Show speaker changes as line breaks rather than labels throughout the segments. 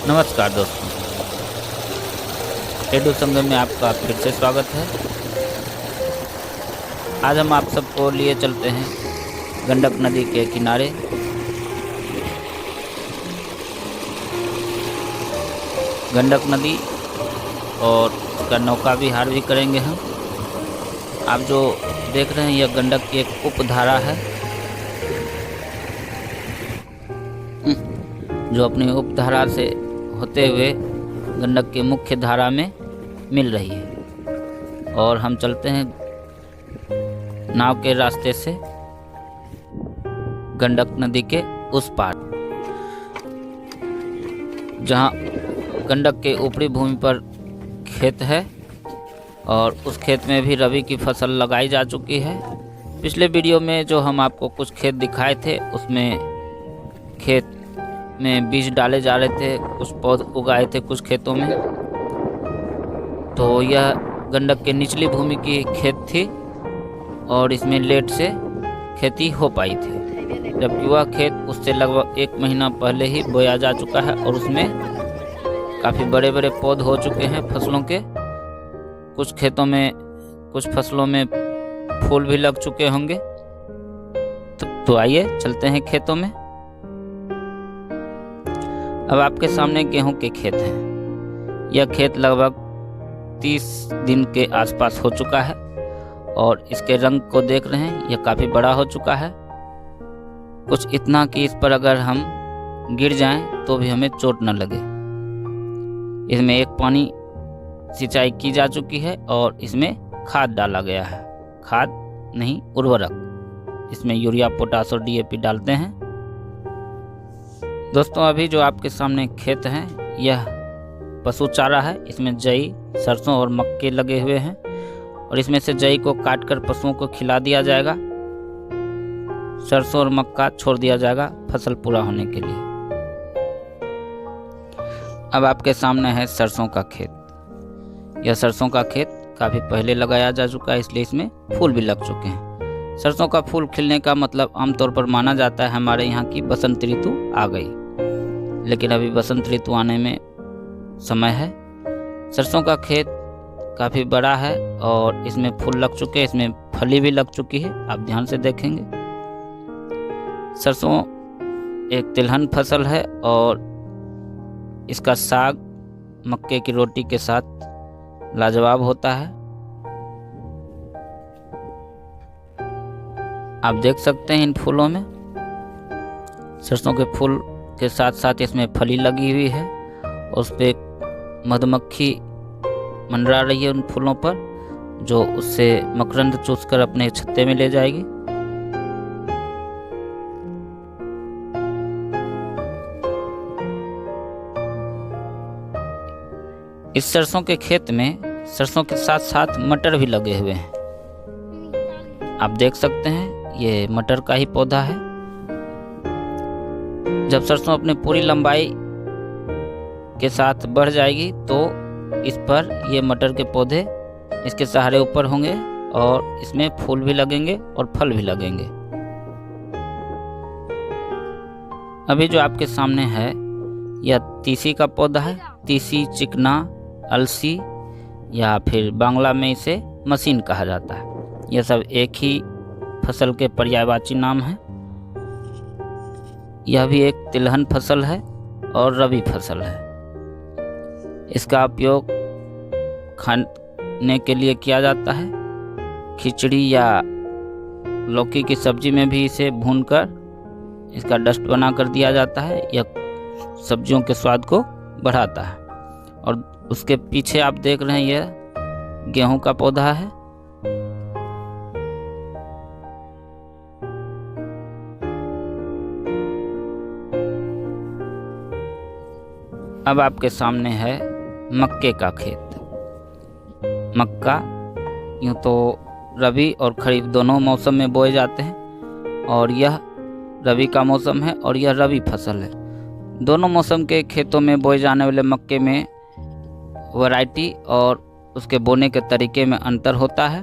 नमस्कार दोस्तों, एडू संगम में आपका फिर से स्वागत है। आज हम आप सबको लिए चलते हैं गंडक नदी के किनारे। गंडक नदी और उसका नौका विहार भी करेंगे हम। आप जो देख रहे हैं यह गंडक की एक उपधारा है जो अपनी उपधारा से होते हुए गंडक के मुख्य धारा में मिल रही है। और हम चलते हैं नाव के रास्ते से गंडक नदी के उस पार, जहां गंडक के ऊपरी भूमि पर खेत है और उस खेत में भी रबी की फसल लगाई जा चुकी है। पिछले वीडियो में जो हम आपको कुछ खेत दिखाए थे उसमें खेत में बीज डाले जा रहे थे, कुछ पौधे उगाए थे कुछ खेतों में। तो यह गंडक के निचली भूमि की खेत थी और इसमें लेट से खेती हो पाई थी, जबकि वह खेत उससे लगभग 1 महीना पहले ही बोया जा चुका है और उसमें काफ़ी बड़े बड़े पौधे हो चुके हैं फसलों के। कुछ खेतों में कुछ फसलों में फूल भी लग चुके होंगे। तो आइए चलते हैं खेतों में। अब आपके सामने गेहूं के खेत हैं। यह खेत लगभग 30 दिन के आसपास हो चुका है और इसके रंग को देख रहे हैं, यह काफ़ी बड़ा हो चुका है। कुछ इतना कि इस पर अगर हम गिर जाएं तो भी हमें चोट न लगे। इसमें एक पानी सिंचाई की जा चुकी है और इसमें खाद डाला गया है। खाद नहीं, उर्वरक। इसमें यूरिया, पोटाश और DAP डालते हैं। दोस्तों, अभी जो आपके सामने खेत हैं यह पशु चारा है। इसमें जई, सरसों और मक्के लगे हुए हैं और इसमें से जई को काटकर पशुओं को खिला दिया जाएगा। सरसों और मक्का छोड़ दिया जाएगा फसल पूरा होने के लिए। अब आपके सामने है सरसों का खेत। यह सरसों का खेत काफ़ी पहले लगाया जा चुका है, इसलिए इसमें फूल भी लग चुके हैं। सरसों का फूल खिलने का मतलब आमतौर पर माना जाता है हमारे यहाँ की बसंत ऋतु आ गई, लेकिन अभी बसंत ऋतु आने में समय है। सरसों का खेत काफ़ी बड़ा है और इसमें फूल लग चुके हैं, इसमें फली भी लग चुकी है। आप ध्यान से देखेंगे। सरसों एक तिलहन फसल है और इसका साग मक्के की रोटी के साथ लाजवाब होता है। आप देख सकते हैं इन फूलों में, सरसों के फूल के साथ साथ इसमें फली लगी हुई है और उस पर मधुमक्खी मंडरा रही है उन फूलों पर, जो उससे मकरंद चूसकर अपने छत्ते में ले जाएगी। इस सरसों के खेत में सरसों के साथ साथ मटर भी लगे हुए हैं। आप देख सकते हैं ये मटर का ही पौधा है। जब सरसों अपनी पूरी लंबाई के साथ बढ़ जाएगी तो इस पर ये मटर के पौधे इसके सहारे ऊपर होंगे और इसमें फूल भी लगेंगे और फल भी लगेंगे। अभी जो आपके सामने है यह तीसी का पौधा है। तीसी, चिकना, अलसी या फिर बांग्ला में इसे मशीन कहा जाता है। यह सब एक ही फसल के पर्यायवाची नाम हैं। यह भी एक तिलहन फसल है और रबी फसल है। इसका उपयोग खाने के लिए किया जाता है। खिचड़ी या लौकी की सब्जी में भी इसे भूनकर इसका डस्ट बना कर दिया जाता है। यह सब्जियों के स्वाद को बढ़ाता है। और उसके पीछे आप देख रहे हैं यह गेहूं का पौधा है। अब आपके सामने है मक्के का खेत। मक्का यूँ तो रबी और खरीफ दोनों मौसम में बोए जाते हैं और यह रबी का मौसम है और यह रबी फसल है। दोनों मौसम के खेतों में बोए जाने वाले मक्के में वैरायटी और उसके बोने के तरीके में अंतर होता है।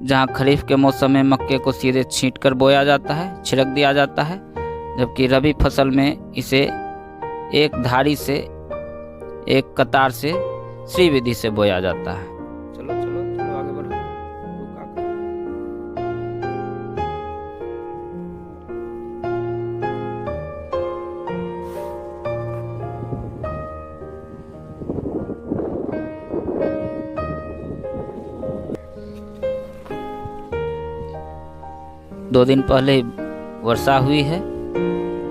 जहां खरीफ के मौसम में मक्के को सीधे छींट कर बोया जाता है, छिड़क दिया जाता है, जबकि रबी फसल में इसे एक धारी से, एक कतार से श्री विधि से बोया जाता है। चलो चलो चलो आगे बढ़ो। 2 दिन पहले वर्षा हुई है,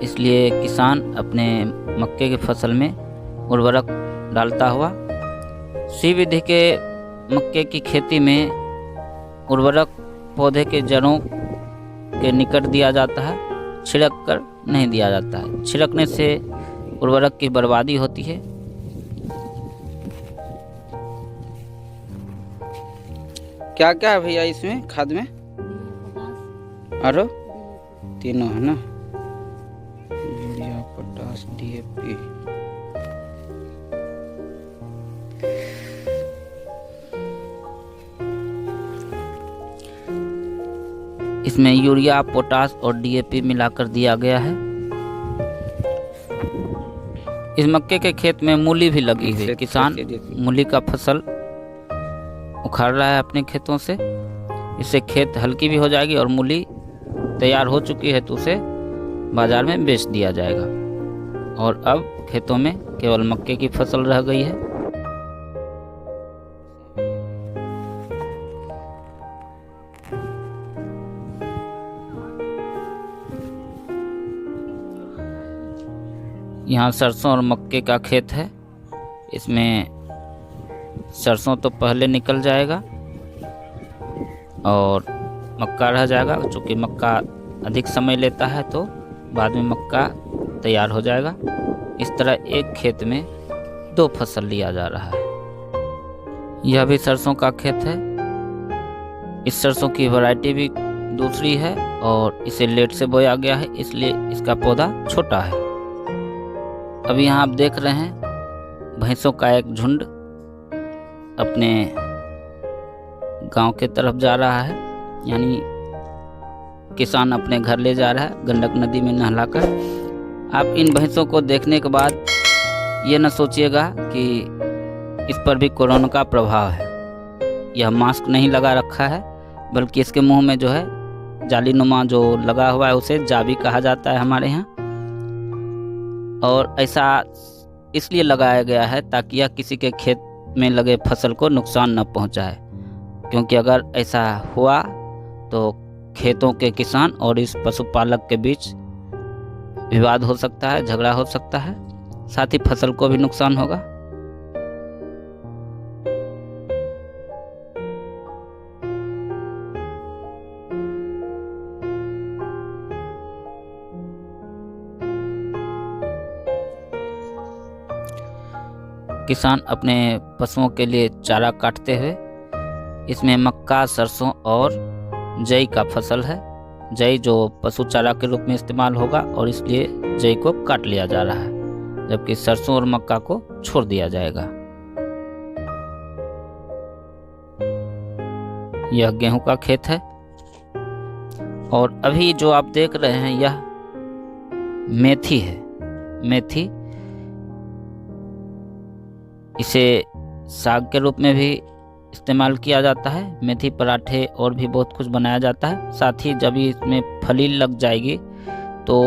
इसलिए किसान अपने मक्के की फसल में उर्वरक डालता हुआ। श्री विधि के मक्के की खेती में उर्वरक पौधे के जड़ों के निकट दिया जाता है, छिड़क कर नहीं दिया जाता है। छिड़कने से उर्वरक की बर्बादी होती है। क्या क्या है भैया इसमें खाद में? और तीनों है ना, यूरिया, पोटास, DAP। इसमें यूरिया, पोटास और DAP मिलाकर दिया गया है। इस मक्के के खेत में मूली भी लगी हुई है। किसान मूली का फसल उखाड़ रहा है अपने खेतों से। इससे खेत हल्की भी हो जाएगी और मूली तैयार हो चुकी है तो उसे बाजार में बेच दिया जाएगा। और अब खेतों में केवल मक्के की फसल रह गई है। यहाँ सरसों और मक्के का खेत है। इसमें सरसों तो पहले निकल जाएगा और मक्का रह जाएगा। चूँकि मक्का अधिक समय लेता है तो बाद में मक्का तैयार हो जाएगा। इस तरह एक खेत में 2 फसल लिया जा रहा है। यह भी सरसों का खेत है। इस सरसों की वैरायटी भी दूसरी है और इसे लेट से बोया गया है, इसलिए इसका पौधा छोटा है। अभी यहाँ आप देख रहे हैं भैंसों का एक झुंड अपने गांव के तरफ जा रहा है, यानी किसान अपने घर ले जा रहा है गंडक नदी में नहलाकर। आप इन भैंसों को देखने के बाद ये न सोचिएगा कि इस पर भी कोरोना का प्रभाव है। यह मास्क नहीं लगा रखा है, बल्कि इसके मुंह में जो है जालीनुमा जो लगा हुआ है उसे जाबी कहा जाता है हमारे यहाँ। और ऐसा इसलिए लगाया गया है ताकि यह किसी के खेत में लगे फसल को नुकसान न पहुंचाए, क्योंकि अगर ऐसा हुआ तो खेतों के किसान और इस पशुपालक के बीच विवाद हो सकता है, झगड़ा हो सकता है, साथ ही फसल को भी नुकसान होगा। किसान अपने पशुओं के लिए चारा काटते हुए, इसमें मक्का, सरसों और जई का फसल है। जई जो पशु चारा के रूप में इस्तेमाल होगा और इसलिए जई को काट लिया जा रहा है, जबकि सरसों और मक्का को छोड़ दिया जाएगा। यह गेहूं का खेत है। और अभी जो आप देख रहे हैं यह मेथी है। मेथी, इसे साग के रूप में भी इस्तेमाल किया जाता है। मेथी पराठे और भी बहुत कुछ बनाया जाता है। साथ ही जब इसमें फली लग जाएगी तो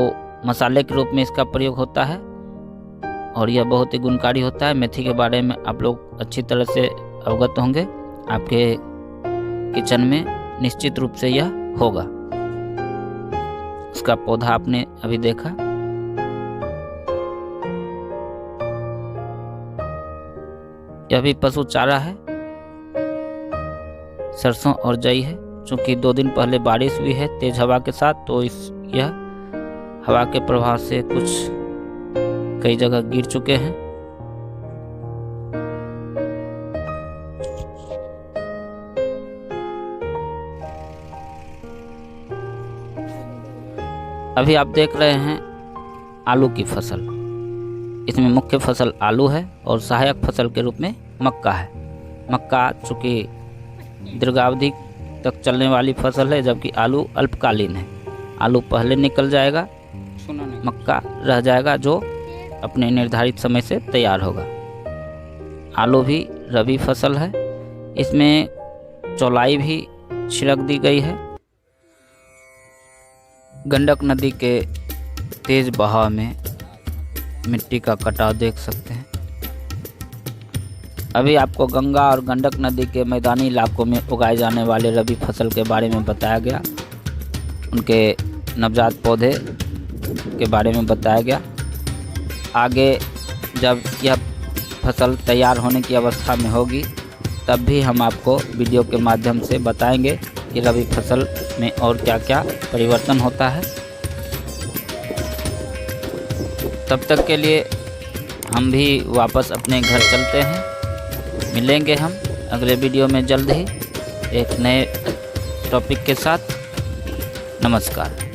मसाले के रूप में इसका प्रयोग होता है और यह बहुत ही गुणकारी होता है। मेथी के बारे में आप लोग अच्छी तरह से अवगत होंगे। आपके किचन में निश्चित रूप से यह होगा। उसका पौधा आपने अभी देखा। यह भी पशु चारा है। सरसों और जई है। चूंकि 2 दिन पहले बारिश हुई है तेज हवा के साथ, तो यह हवा के प्रभाव से कुछ कई जगह गिर चुके हैं। अभी आप देख रहे हैं आलू की फसल। इसमें मुख्य फसल आलू है और सहायक फसल के रूप में मक्का है। मक्का चूँकि दीर्घावधि तक चलने वाली फसल है, जबकि आलू अल्पकालीन है। आलू पहले निकल जाएगा, मक्का रह जाएगा जो अपने निर्धारित समय से तैयार होगा। आलू भी रबी फसल है। इसमें चौलाई भी छिड़क दी गई है। गंडक नदी के तेज बहाव में मिट्टी का कटाव देख सकते हैं। अभी आपको गंगा और गंडक नदी के मैदानी इलाकों में उगाए जाने वाले रबी फसल के बारे में बताया गया, उनके नवजात पौधे के बारे में बताया गया। आगे जब यह फसल तैयार होने की अवस्था में होगी तब भी हम आपको वीडियो के माध्यम से बताएंगे कि रबी फसल में और क्या क्या परिवर्तन होता है। तब तक के लिए हम भी वापस अपने घर चलते हैं। मिलेंगे हम अगले वीडियो में जल्द ही एक नए टॉपिक के साथ। नमस्कार।